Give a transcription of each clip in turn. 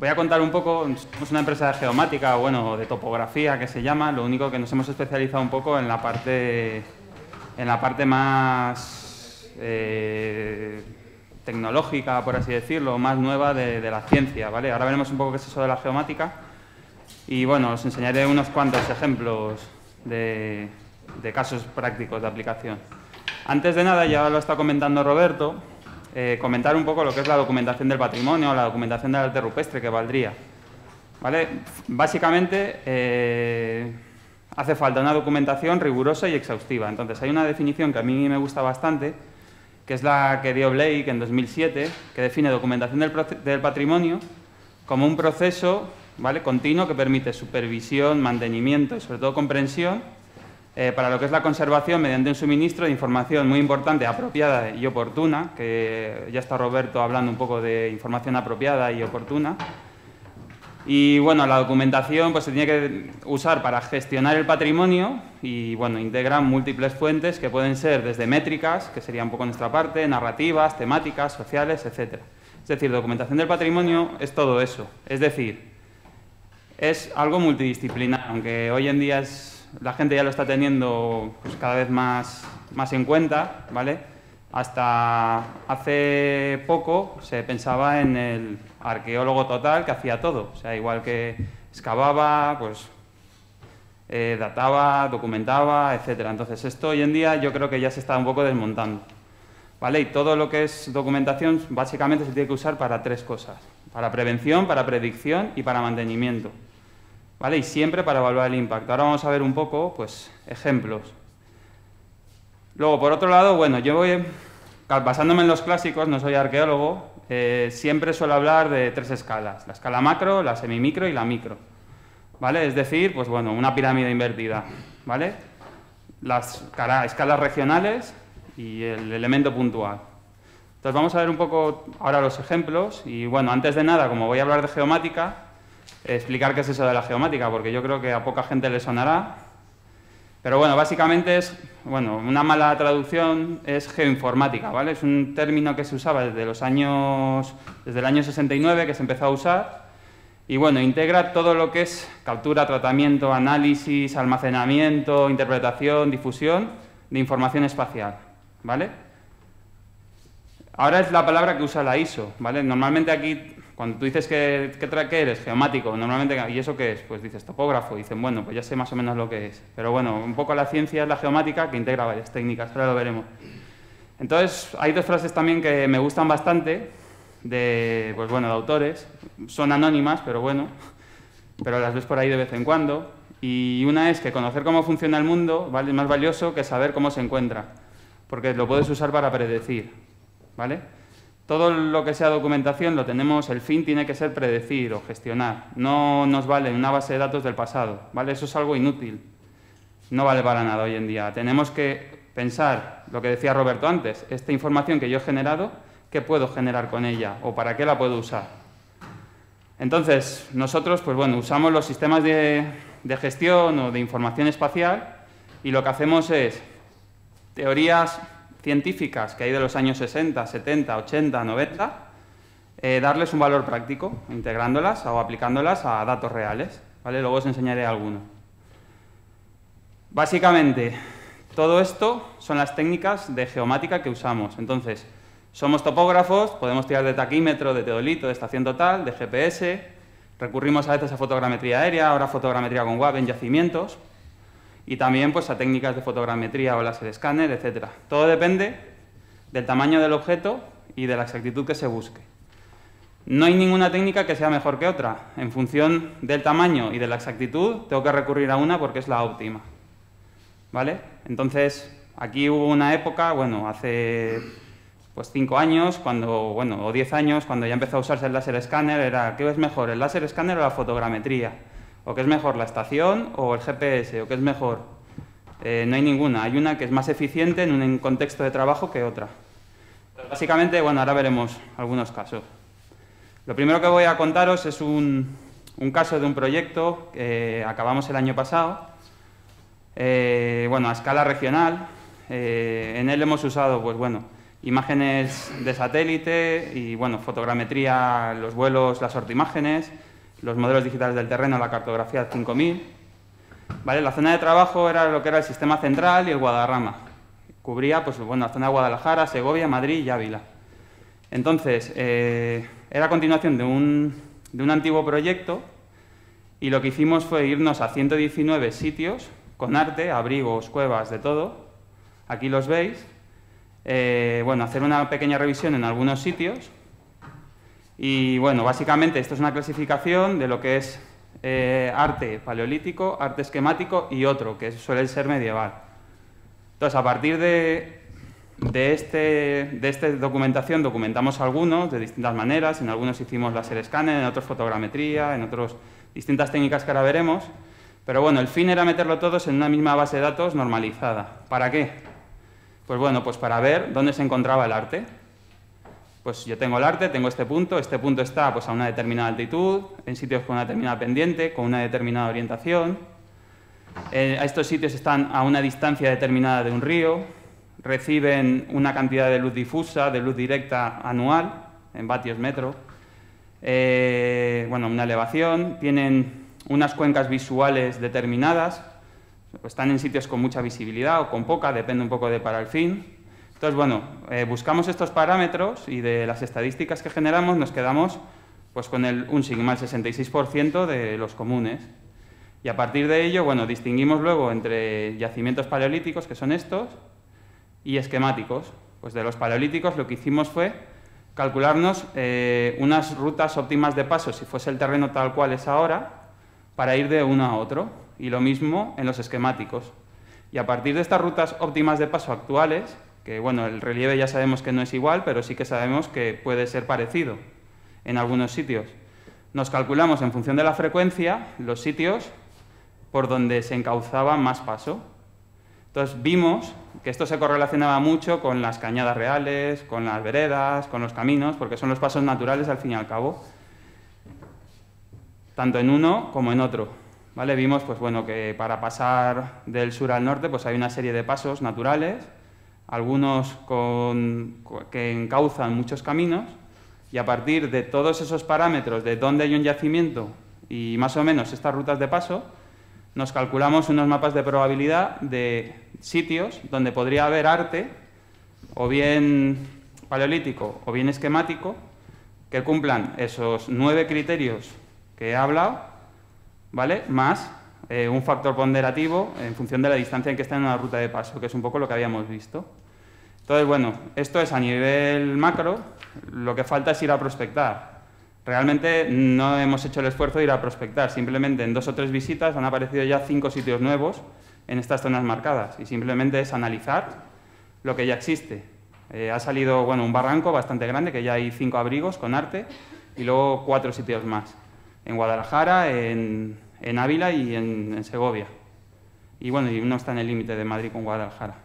voy a contar un poco, somos una empresa de geomática, bueno, de topografía que se llama, lo único que nos hemos especializado un poco en la parte más tecnológica, por así decirlo, más nueva de la ciencia, ¿vale? Ahora veremos un poco qué es eso de la geomática y, bueno, os enseñaré unos cuantos ejemplos de casos prácticos de aplicación. Antes de nada, ya lo está comentando Roberto, comentar un poco lo que es la documentación del patrimonio, la documentación del arte rupestre que valdría, ¿vale? Básicamente, hace falta una documentación rigurosa y exhaustiva. Entonces, hay una definición que a mí me gusta bastante, que es la que dio Blake en 2007, que define documentación del patrimonio como un proceso, ¿vale?, continuo que permite supervisión, mantenimiento y, sobre todo, comprensión para lo que es la conservación mediante un suministro de información muy importante, apropiada y oportuna, que ya está Roberto hablando un poco de información apropiada y oportuna. Y, bueno, la documentación pues se tiene que usar para gestionar el patrimonio y, bueno, integra múltiples fuentes que pueden ser desde métricas, que sería un poco nuestra parte, narrativas, temáticas, sociales, etc. Es decir, documentación del patrimonio es todo eso. Es decir, es algo multidisciplinar, aunque hoy en día la gente ya lo está teniendo pues, cada vez más en cuenta, ¿vale? Hasta hace poco se pensaba en el arqueólogo total que hacía todo, o sea, igual que excavaba, pues databa, documentaba, etcétera. Entonces, esto hoy en día yo creo que ya se está un poco desmontando, ¿vale? Y todo lo que es documentación básicamente se tiene que usar para tres cosas: para prevención, para predicción y para mantenimiento, ¿vale? Y siempre para evaluar el impacto. Ahora vamos a ver un poco, pues, ejemplos. Luego, por otro lado, bueno, yo voy, basándome en los clásicos, no soy arqueólogo, siempre suelo hablar de tres escalas: la escala macro, la semimicro y la micro, ¿vale? Es decir, pues bueno, una pirámide invertida, ¿vale? Las escalas regionales y el elemento puntual. Entonces vamos a ver un poco ahora los ejemplos y, bueno, antes de nada, como voy a hablar de geomática, explicar qué es eso de la geomática, porque yo creo que a poca gente le sonará. Pero, bueno, básicamente es, bueno, una mala traducción es geoinformática, ¿vale? Es un término que se usaba desde el año 69, que se empezó a usar, y, bueno, integra todo lo que es captura, tratamiento, análisis, almacenamiento, interpretación, difusión de información espacial, ¿vale? Ahora es la palabra que usa la ISO, ¿vale? Normalmente aquí, cuando tú dices que eres geomático, normalmente, ¿y eso qué es? Pues dices topógrafo, y dicen, bueno, pues ya sé más o menos lo que es. Pero, bueno, un poco la ciencia es la geomática, que integra varias técnicas, ahora lo veremos. Entonces, hay dos frases también que me gustan bastante, pues bueno, de autores, son anónimas, pero bueno, pero las ves por ahí de vez en cuando. Y una es que conocer cómo funciona el mundo, ¿vale?, es más valioso que saber cómo se encuentra, porque lo puedes usar para predecir, ¿vale? Todo lo que sea documentación lo tenemos, el fin tiene que ser predecir o gestionar. No nos vale una base de datos del pasado, ¿vale? Eso es algo inútil. No vale para nada hoy en día. Tenemos que pensar, lo que decía Roberto antes, esta información que yo he generado, ¿qué puedo generar con ella? ¿O para qué la puedo usar? Entonces, nosotros, pues bueno, usamos los sistemas de gestión o de información espacial y lo que hacemos es teorías científicas que hay de los años 60, 70, 80, 90, darles un valor práctico, integrándolas o aplicándolas a datos reales, ¿vale? Luego os enseñaré alguno. Básicamente, todo esto son las técnicas de geomática que usamos. Entonces, somos topógrafos, podemos tirar de taquímetro, de teodolito, de estación total, de GPS, recurrimos a veces a fotogrametría aérea, ahora fotogrametría con WAV en yacimientos, y también pues a técnicas de fotogrametría o láser escáner, etc. Todo depende del tamaño del objeto y de la exactitud que se busque. No hay ninguna técnica que sea mejor que otra. En función del tamaño y de la exactitud, tengo que recurrir a una porque es la óptima, ¿vale? Entonces, aquí hubo una época, bueno, hace pues 5 años, o 10 años, cuando ya empezó a usarse el láser escáner, era, ¿qué es mejor, el láser escáner o la fotogrametría? ¿O qué es mejor, la estación o el GPS? ¿O qué es mejor? No hay ninguna. Hay una que es más eficiente en un contexto de trabajo que otra. Básicamente, bueno, ahora veremos algunos casos. Lo primero que voy a contaros es un caso de un proyecto que acabamos el año pasado, bueno, a escala regional. En él hemos usado, pues bueno, imágenes de satélite y, bueno, fotogrametría, los vuelos, las ortoimágenes, los modelos digitales del terreno, la cartografía 5000. ¿Vale? La zona de trabajo era lo que era el sistema central y el Guadarrama. Cubría, pues, bueno, la zona de Guadalajara, Segovia, Madrid y Ávila. Entonces, era a continuación de un antiguo proyecto y lo que hicimos fue irnos a 119 sitios con arte, abrigos, cuevas, de todo. Aquí los veis. Bueno, hacer una pequeña revisión en algunos sitios. Y, bueno, básicamente esto es una clasificación de lo que es arte paleolítico, arte esquemático y otro, que suele ser medieval. Entonces, a partir de esta documentación, documentamos algunos de distintas maneras. En algunos hicimos láser escáner, en otros fotogrametría, en otros distintas técnicas que ahora veremos. Pero bueno, el fin era meterlo todos en una misma base de datos normalizada. ¿Para qué? Pues bueno, pues para ver dónde se encontraba el arte. Pues yo tengo el arte, tengo este punto está pues a una determinada altitud, en sitios con una determinada pendiente, con una determinada orientación. A estos sitios están a una distancia determinada de un río, reciben una cantidad de luz difusa, de luz directa anual, en vatios metro, bueno, una elevación, tienen unas cuencas visuales determinadas, están en sitios con mucha visibilidad o con poca, depende un poco de para el fin. Entonces, bueno, buscamos estos parámetros y de las estadísticas que generamos nos quedamos pues, con un sigma, el 66% de los comunes. Y a partir de ello, bueno, distinguimos luego entre yacimientos paleolíticos, que son estos, y esquemáticos. Pues de los paleolíticos lo que hicimos fue calcularnos unas rutas óptimas de paso, si fuese el terreno tal cual es ahora, para ir de uno a otro. Y lo mismo en los esquemáticos. Y a partir de estas rutas óptimas de paso actuales, que bueno, el relieve ya sabemos que no es igual, pero sí que sabemos que puede ser parecido en algunos sitios, nos calculamos en función de la frecuencia los sitios por donde se encauzaba más paso. Entonces vimos que esto se correlacionaba mucho con las cañadas reales, con las veredas, con los caminos, porque son los pasos naturales al fin y al cabo, tanto en uno como en otro. ¿Vale? Vimos pues, bueno, que para pasar del sur al norte pues, hay una serie de pasos naturales, algunos que encauzan muchos caminos, y a partir de todos esos parámetros de dónde hay un yacimiento y más o menos estas rutas de paso, nos calculamos unos mapas de probabilidad de sitios donde podría haber arte, o bien paleolítico o bien esquemático, que cumplan esos 9 criterios que he hablado, ¿vale? Más un factor ponderativo en función de la distancia en que está en una ruta de paso, que es un poco lo que habíamos visto. Entonces, bueno, esto es a nivel macro, lo que falta es ir a prospectar. Realmente no hemos hecho el esfuerzo de ir a prospectar, simplemente en 2 o 3 visitas han aparecido ya 5 sitios nuevos en estas zonas marcadas y simplemente es analizar lo que ya existe. Ha salido bueno, un barranco bastante grande, que ya hay 5 abrigos con arte y luego 4 sitios más, en Guadalajara, en Ávila y en Segovia. Y bueno, y uno está en el límite de Madrid con Guadalajara.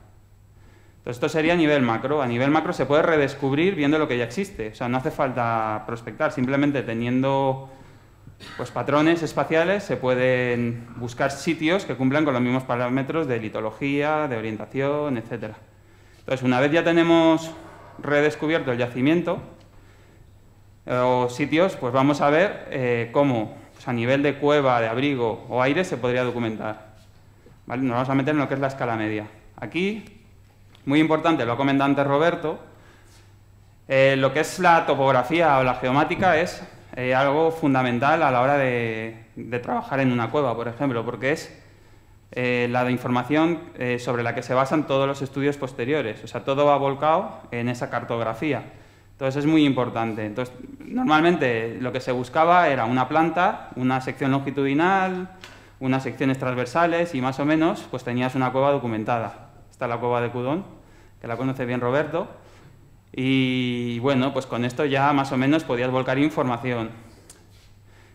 Entonces, esto sería a nivel macro. A nivel macro se puede redescubrir viendo lo que ya existe. O sea, no hace falta prospectar. Simplemente teniendo pues, patrones espaciales se pueden buscar sitios que cumplan con los mismos parámetros de litología, de orientación, etc. Entonces, una vez ya tenemos redescubierto el yacimiento o sitios, pues vamos a ver cómo pues, a nivel de cueva, de abrigo o aire se podría documentar. ¿Vale? Nos vamos a meter en lo que es la escala media. Aquí, muy importante, lo ha comentado antes Roberto, lo que es la topografía o la geomática es algo fundamental a la hora de trabajar en una cueva, por ejemplo, porque es la información sobre la que se basan todos los estudios posteriores. O sea, todo va volcado en esa cartografía. Entonces, es muy importante. Entonces, normalmente lo que se buscaba era una planta, una sección longitudinal, unas secciones transversales y más o menos pues tenías una cueva documentada. Esta es la cueva de Cudón, que la conoce bien Roberto. Y bueno, pues con esto ya más o menos podías volcar información.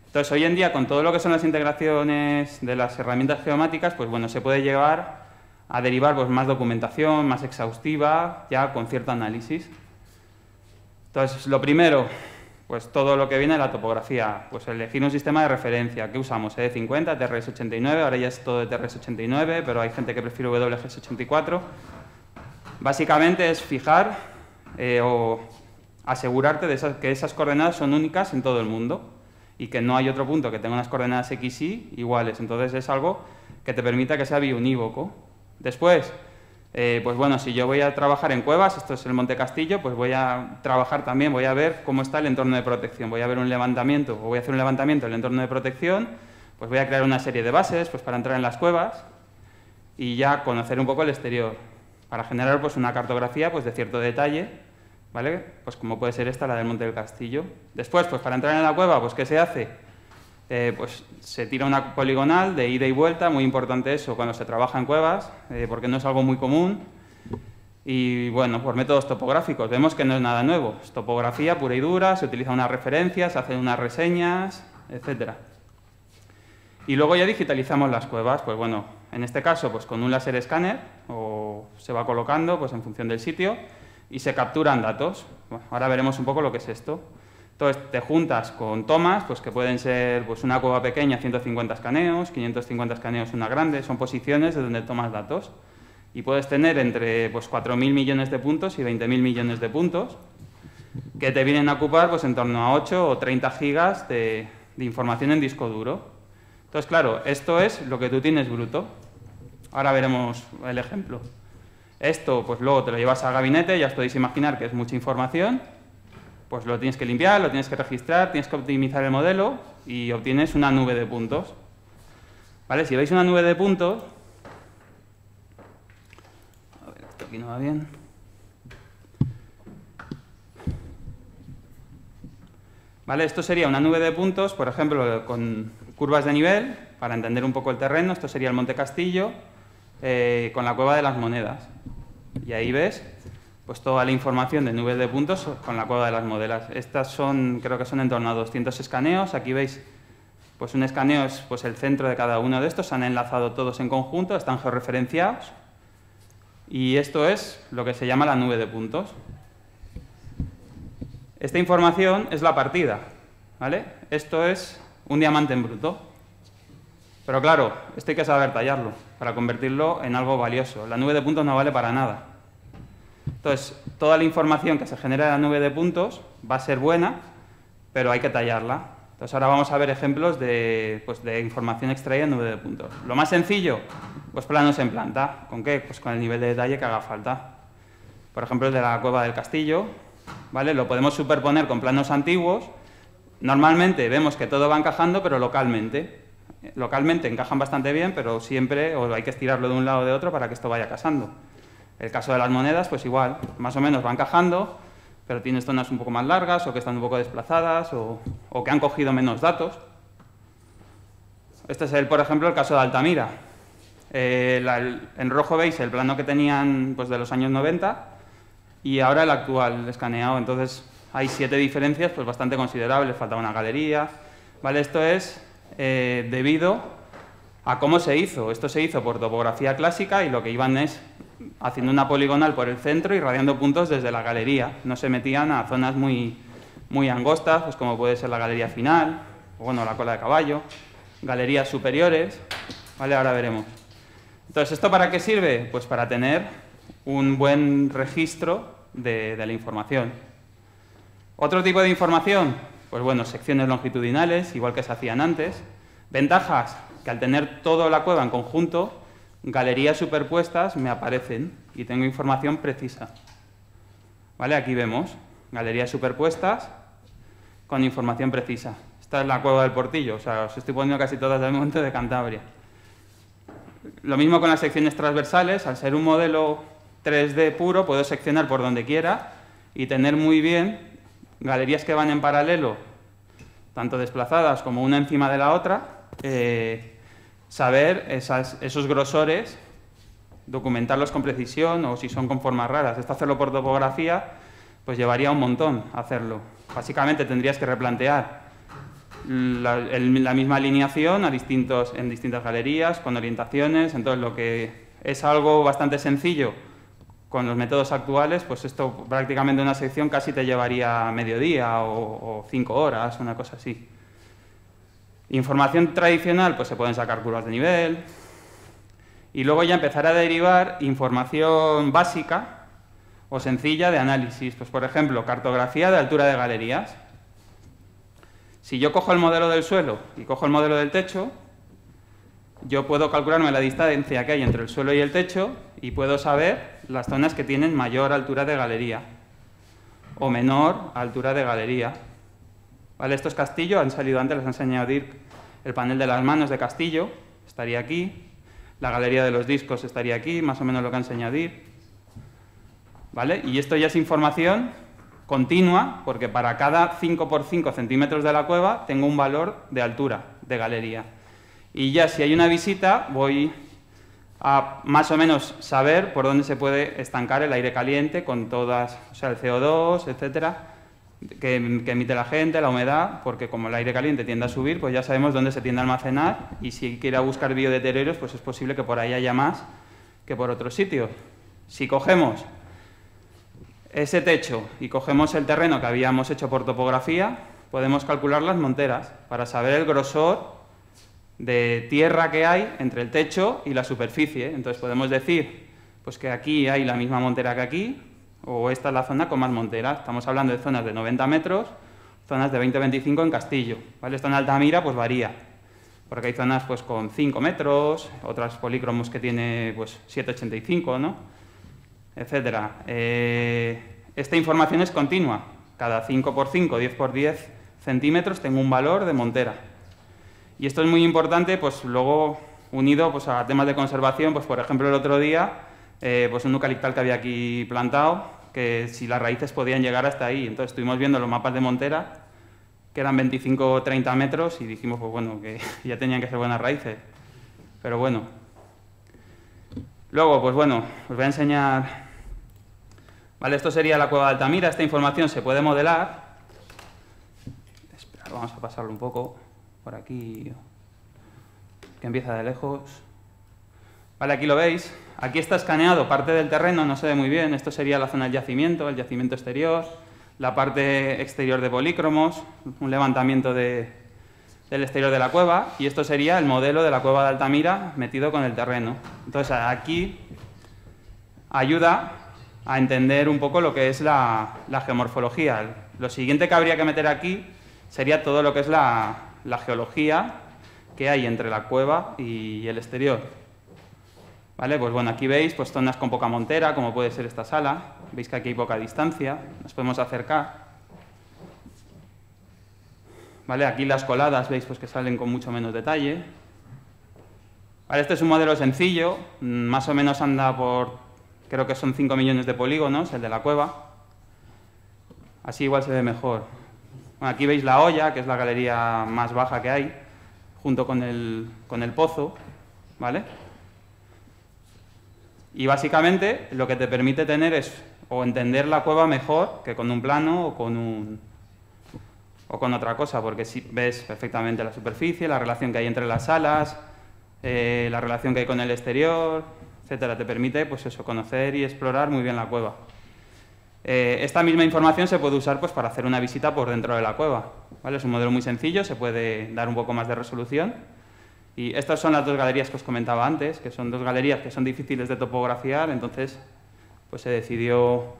Entonces, hoy en día, con todo lo que son las integraciones de las herramientas geomáticas, pues bueno, se puede llegar a derivar pues, más documentación, más exhaustiva, ya con cierto análisis. Entonces, lo primero, pues todo lo que viene de la topografía, pues elegir un sistema de referencia. ¿Qué usamos? ED50, TRS-89, ahora ya es todo de TRS-89, pero hay gente que prefiere WGS-84. Básicamente es fijar o asegurarte de que esas coordenadas son únicas en todo el mundo y que no hay otro punto que tenga unas coordenadas x, y iguales. Entonces es algo que te permita que sea biunívoco. Después, pues bueno, si yo voy a trabajar en cuevas, esto es el Monte Castillo, pues voy a trabajar también, voy a ver cómo está el entorno de protección. Voy a ver un levantamiento, o voy a hacer un levantamiento del entorno de protección, pues voy a crear una serie de bases pues para entrar en las cuevas y ya conocer un poco el exterior, para generar pues una cartografía pues de cierto detalle, ¿vale? Pues como puede ser esta, la del Monte del Castillo. Después, pues para entrar en la cueva, pues ¿qué se hace? Pues se tira una poligonal de ida y vuelta, muy importante eso cuando se trabaja en cuevas, porque no es algo muy común. Y bueno, por métodos topográficos, vemos que no es nada nuevo, es topografía pura y dura, se utilizan unas referencias, se hacen unas reseñas, etcétera. Y luego ya digitalizamos las cuevas, pues bueno, en este caso pues con un láser escáner, o se va colocando pues en función del sitio, y se capturan datos. Bueno, ahora veremos un poco lo que es esto. Entonces te juntas con tomas, pues que pueden ser pues una cueva pequeña, 150 escaneos, 550 escaneos una grande, son posiciones de donde tomas datos. Y puedes tener entre pues, 4.000 millones de puntos y 20.000 millones de puntos, que te vienen a ocupar pues, en torno a 8 o 30 gigas de información en disco duro. Entonces, claro, esto es lo que tú tienes bruto. Ahora veremos el ejemplo. Esto, pues luego te lo llevas al gabinete, ya os podéis imaginar que es mucha información. Pues lo tienes que limpiar, lo tienes que registrar, tienes que optimizar el modelo y obtienes una nube de puntos. ¿Vale? Si veis una nube de puntos... A ver, esto aquí no va bien. ¿Vale? Esto sería una nube de puntos, por ejemplo, con curvas de nivel, para entender un poco el terreno. Esto sería el Monte Castillo, con la Cueva de las Monedas. Y ahí ves pues toda la información de nubes de puntos con la Cueva de las Monedas. Estas son, creo que son en torno a 200 escaneos. Aquí veis, pues un escaneo es pues, el centro de cada uno de estos. Se han enlazado todos en conjunto, están georreferenciados. Y esto es lo que se llama la nube de puntos. Esta información es la partida, ¿vale? Esto es un diamante en bruto. Pero claro, esto hay que saber tallarlo para convertirlo en algo valioso. La nube de puntos no vale para nada. Entonces, toda la información que se genera en la nube de puntos va a ser buena, pero hay que tallarla. Entonces, ahora vamos a ver ejemplos de información extraída en nube de puntos. Lo más sencillo, pues planos en planta. ¿Con qué? Pues con el nivel de detalle que haga falta. Por ejemplo, el de la Cueva del Castillo, ¿vale? Lo podemos superponer con planos antiguos. Normalmente vemos que todo va encajando, pero localmente. Localmente encajan bastante bien, pero siempre hay que estirarlo de un lado o de otro para que esto vaya casando. El caso de las monedas, pues igual, más o menos va encajando, pero tienes zonas un poco más largas o que están un poco desplazadas o que han cogido menos datos. Este es, por ejemplo, el caso de Altamira. En rojo veis el plano que tenían pues, de los años 90 y ahora el actual escaneado. Entonces hay 7 diferencias pues, bastante considerables, faltaba una galería. ¿Vale? Esto es debido a cómo se hizo. Esto se hizo por topografía clásica y lo que iban es haciendo una poligonal por el centro y radiando puntos desde la galería. No se metían a zonas muy angostas, pues como puede ser la galería final, o bueno, la cola de caballo, galerías superiores, ¿vale? Ahora veremos. Entonces, ¿esto para qué sirve? Pues para tener un buen registro de la información. Otro tipo de información, pues bueno, secciones longitudinales, igual que se hacían antes. Ventajas, que al tener toda la cueva en conjunto, galerías superpuestas me aparecen y tengo información precisa. ¿Vale? Aquí vemos galerías superpuestas con información precisa. Esta es la Cueva del Portillo, o sea, os estoy poniendo casi todas del Monte de Cantabria. Lo mismo con las secciones transversales, al ser un modelo 3D puro, puedo seccionar por donde quiera y tener muy bien galerías que van en paralelo, tanto desplazadas como una encima de la otra, saber esos grosores, documentarlos con precisión o si son con formas raras. Esto hacerlo por topografía, pues llevaría un montón hacerlo. Básicamente tendrías que replantear la misma alineación en distintas galerías, con orientaciones. Entonces, lo que es algo bastante sencillo con los métodos actuales, pues esto prácticamente una sección casi te llevaría mediodía o 5 horas, una cosa así. Información tradicional, pues se pueden sacar curvas de nivel y luego ya empezar a derivar información básica o sencilla de análisis. Pues, por ejemplo, cartografía de altura de galerías. Si yo cojo el modelo del suelo y cojo el modelo del techo, yo puedo calcularme la distancia que hay entre el suelo y el techo y puedo saber las zonas que tienen mayor altura de galería o menor altura de galería. ¿Vale? Esto es Castillo, han salido antes, les ha enseñado Dirk el panel de las manos de Castillo, estaría aquí, la galería de los discos estaría aquí, más o menos lo que ha enseñado Dirk. ¿Vale? Y esto ya es información continua, porque para cada 5 por 5 centímetros de la cueva tengo un valor de altura de galería. Y ya si hay una visita voy a más o menos saber por dónde se puede estancar el aire caliente con todas, o sea, el CO2, etcétera, que emite la gente, la humedad, porque como el aire caliente tiende a subir, pues ya sabemos dónde se tiende a almacenar y si quiere buscar biodeterioros, pues es posible que por ahí haya más que por otros sitios. Si cogemos ese techo y cogemos el terreno que habíamos hecho por topografía, podemos calcular las monteras para saber el grosor de tierra que hay entre el techo y la superficie. Entonces podemos decir pues que aquí hay la misma montera que aquí, o esta es la zona con más montera. Estamos hablando de zonas de 90 metros, zonas de 20-25 en Castillo. ¿Vale? Esto en Altamira pues varía, porque hay zonas pues con 5 metros, otras polícromos que tiene pues 7,85, ¿no? Etcétera. Esta información es continua. Cada 5 por 5, 10 por 10 centímetros tengo un valor de montera. Y esto es muy importante, pues luego unido pues, a temas de conservación, pues por ejemplo el otro día, pues un eucaliptal que había aquí plantado, que si las raíces podían llegar hasta ahí. Entonces estuvimos viendo los mapas de montera, que eran 25 o 30 metros, y dijimos, pues bueno, que ya tenían que ser buenas raíces. Pero bueno. Luego, pues bueno, os voy a enseñar. Vale, esto sería la cueva de Altamira. Esta información se puede modelar. Espera, vamos a pasarlo un poco por aquí, que empieza de lejos. Vale, aquí lo veis. Aquí está escaneado parte del terreno, no se ve muy bien. Esto sería la zona del yacimiento, el yacimiento exterior, la parte exterior de polícromos, un levantamiento del exterior de la cueva, y esto sería el modelo de la cueva de Altamira metido con el terreno. Entonces aquí ayuda a entender un poco lo que es la geomorfología. Lo siguiente que habría que meter aquí sería todo lo que es la geología que hay entre la cueva y el exterior. ¿Vale? Pues bueno, aquí veis pues, zonas con poca montera, como puede ser esta sala. Veis que aquí hay poca distancia, nos podemos acercar. ¿Vale? Aquí las coladas veis pues, que salen con mucho menos detalle. Vale, este es un modelo sencillo, más o menos anda por, creo que son 5 millones de polígonos, el de la cueva. Así igual se ve mejor. Bueno, aquí veis la olla, que es la galería más baja que hay, junto con el pozo, ¿vale? Y básicamente lo que te permite tener es o entender la cueva mejor que con un plano o con otra cosa, porque si ves perfectamente la superficie, la relación que hay entre las salas, la relación que hay con el exterior, etcétera. Te permite pues eso, conocer y explorar muy bien la cueva. Esta misma información se puede usar pues, para hacer una visita por dentro de la cueva, ¿vale? Es un modelo muy sencillo, se puede dar un poco más de resolución. Y estas son las dos galerías que os comentaba antes, que son dos galerías que son difíciles de topografiar, entonces pues se decidió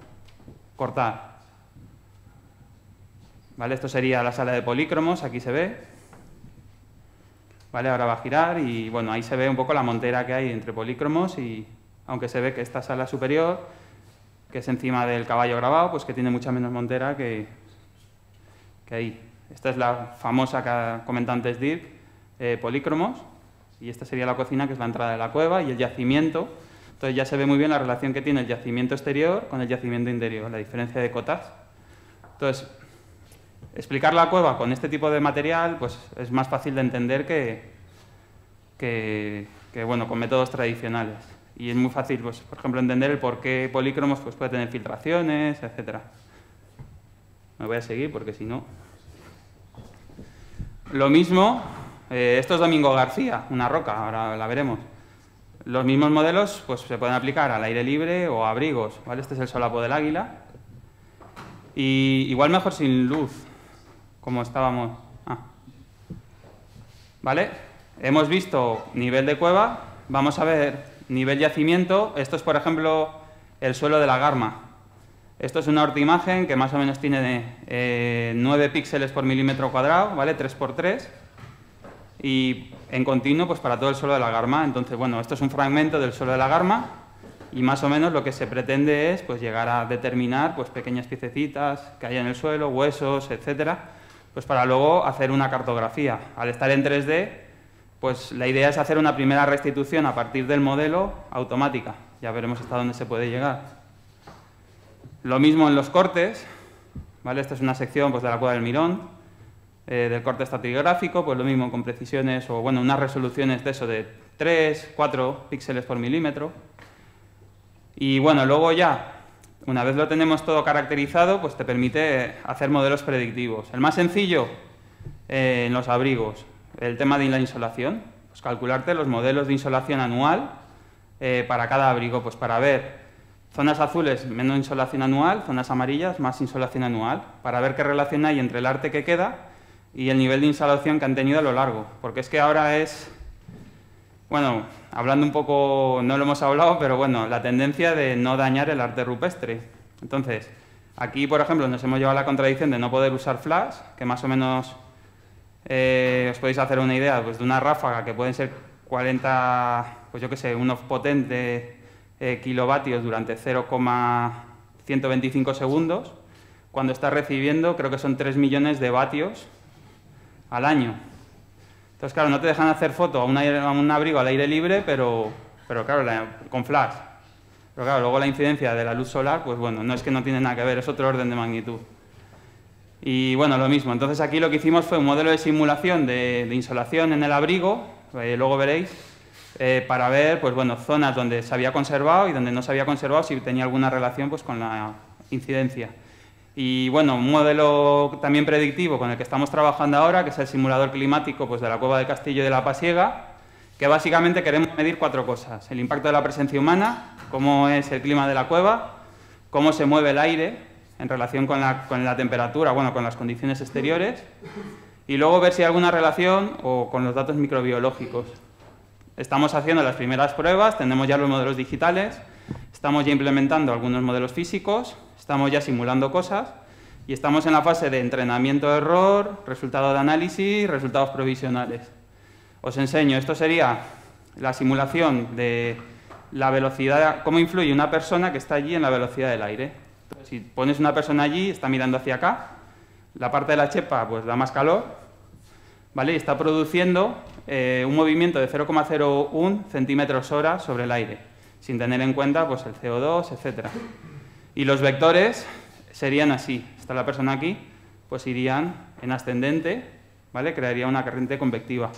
cortar. ¿Vale? Esto sería la sala de polícromos, aquí se ve. ¿Vale? Ahora va a girar y bueno, ahí se ve un poco la montera que hay entre polícromos, y aunque se ve que esta sala superior, que es encima del caballo grabado, pues que tiene mucha menos montera que ahí. Esta es la famosa que comentaba antes Dirk, polícromos, y esta sería la cocina, que es la entrada de la cueva, y el yacimiento. Entonces ya se ve muy bien la relación que tiene el yacimiento exterior con el yacimiento interior, la diferencia de cotas. Entonces, explicar la cueva con este tipo de material pues es más fácil de entender que bueno, con métodos tradicionales. Y es muy fácil, pues, por ejemplo, entender el por qué polícromos pues, puede tener filtraciones, etc. Me voy a seguir porque si no... Lo mismo, esto es Domingo García, una roca, ahora la veremos. Los mismos modelos pues, se pueden aplicar al aire libre o a abrigos, ¿vale? Este es el solapo del águila. Y igual mejor sin luz, como estábamos. ¿Vale? Hemos visto nivel de cueva, vamos a ver nivel yacimiento. Esto es, por ejemplo, el suelo de la Garma. Esto es una ortoimagen que más o menos tiene 9 píxeles por milímetro cuadrado, ¿vale? 3×3. Y en continuo, pues para todo el suelo de la Garma. Entonces, bueno, esto es un fragmento del suelo de la Garma y más o menos lo que se pretende es pues llegar a determinar pues pequeñas piececitas que hay en el suelo, huesos, etcétera, pues para luego hacer una cartografía. Al estar en 3D, pues la idea es hacer una primera restitución a partir del modelo automática. Ya veremos hasta dónde se puede llegar. Lo mismo en los cortes, ¿vale? Esta es una sección pues de la Cueva del Mirón, del corte estratigráfico, pues lo mismo con precisiones o bueno, unas resoluciones de eso de 3, 4 píxeles por milímetro. Y bueno, luego ya, una vez lo tenemos todo caracterizado, pues te permite hacer modelos predictivos. El más sencillo, en los abrigos, el tema de la insolación, pues calcularte los modelos de insolación anual para cada abrigo, pues para ver zonas azules, menos insolación anual, zonas amarillas, más insolación anual, para ver qué relación hay entre el arte que queda y el nivel de insolación que han tenido a lo largo. Porque es que ahora es, bueno, hablando un poco, no lo hemos hablado, pero bueno, la tendencia de no dañar el arte rupestre. Entonces, aquí, por ejemplo, nos hemos llevado a la contradicción de no poder usar flash, que más o menos os podéis hacer una idea pues, de una ráfaga que pueden ser 40, pues yo qué sé, unos potentes kilovatios durante 0,125 segundos, cuando está recibiendo, creo que son 3 millones de vatios al año. Entonces, claro, no te dejan hacer foto a un abrigo al aire libre, pero claro, con flash. Pero claro, luego la incidencia de la luz solar, pues bueno, no es que no tiene nada que ver, es otro orden de magnitud. Y bueno, lo mismo. Entonces aquí lo que hicimos fue un modelo de simulación de insolación en el abrigo, luego veréis, para ver pues bueno, zonas donde se había conservado y donde no se había conservado, si tenía alguna relación pues, con la incidencia. Y bueno, un modelo también predictivo con el que estamos trabajando ahora, que es el simulador climático pues, de la Cueva del Castillo y de la Pasiega, que básicamente queremos medir 4 cosas. El impacto de la presencia humana, cómo es el clima de la cueva, cómo se mueve el aire en relación con la temperatura, bueno, con las condiciones exteriores, y luego ver si hay alguna relación o con los datos microbiológicos. Estamos haciendo las primeras pruebas, tenemos ya los modelos digitales, estamos ya implementando algunos modelos físicos, estamos ya simulando cosas y estamos en la fase de entrenamiento-error, resultado de análisis, resultados provisionales. Os enseño, esto sería la simulación de la velocidad, cómo influye una persona que está allí en la velocidad del aire. Entonces, si pones una persona allí, está mirando hacia acá, la parte de la chepa pues da más calor, ¿vale? Y está produciendo un movimiento de 0,01 centímetros hora sobre el aire, sin tener en cuenta pues, el CO2, etc. Y los vectores serían así. Está la persona aquí, pues irían en ascendente, ¿vale? Crearía una corriente convectiva.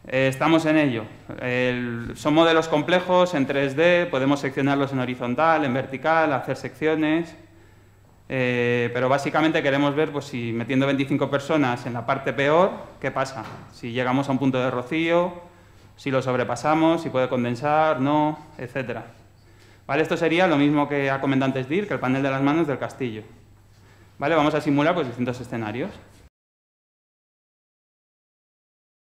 Estamos en ello. Son modelos complejos en 3D, podemos seccionarlos en horizontal, en vertical, hacer secciones. Pero básicamente queremos ver pues, si metiendo 25 personas en la parte peor, ¿qué pasa? Si llegamos a un punto de rocío, si lo sobrepasamos, si puede condensar, no, etc. ¿Vale? Esto sería lo mismo que ha comentado antes Dirk, el panel de las manos del castillo. ¿Vale? Vamos a simular pues, distintos escenarios.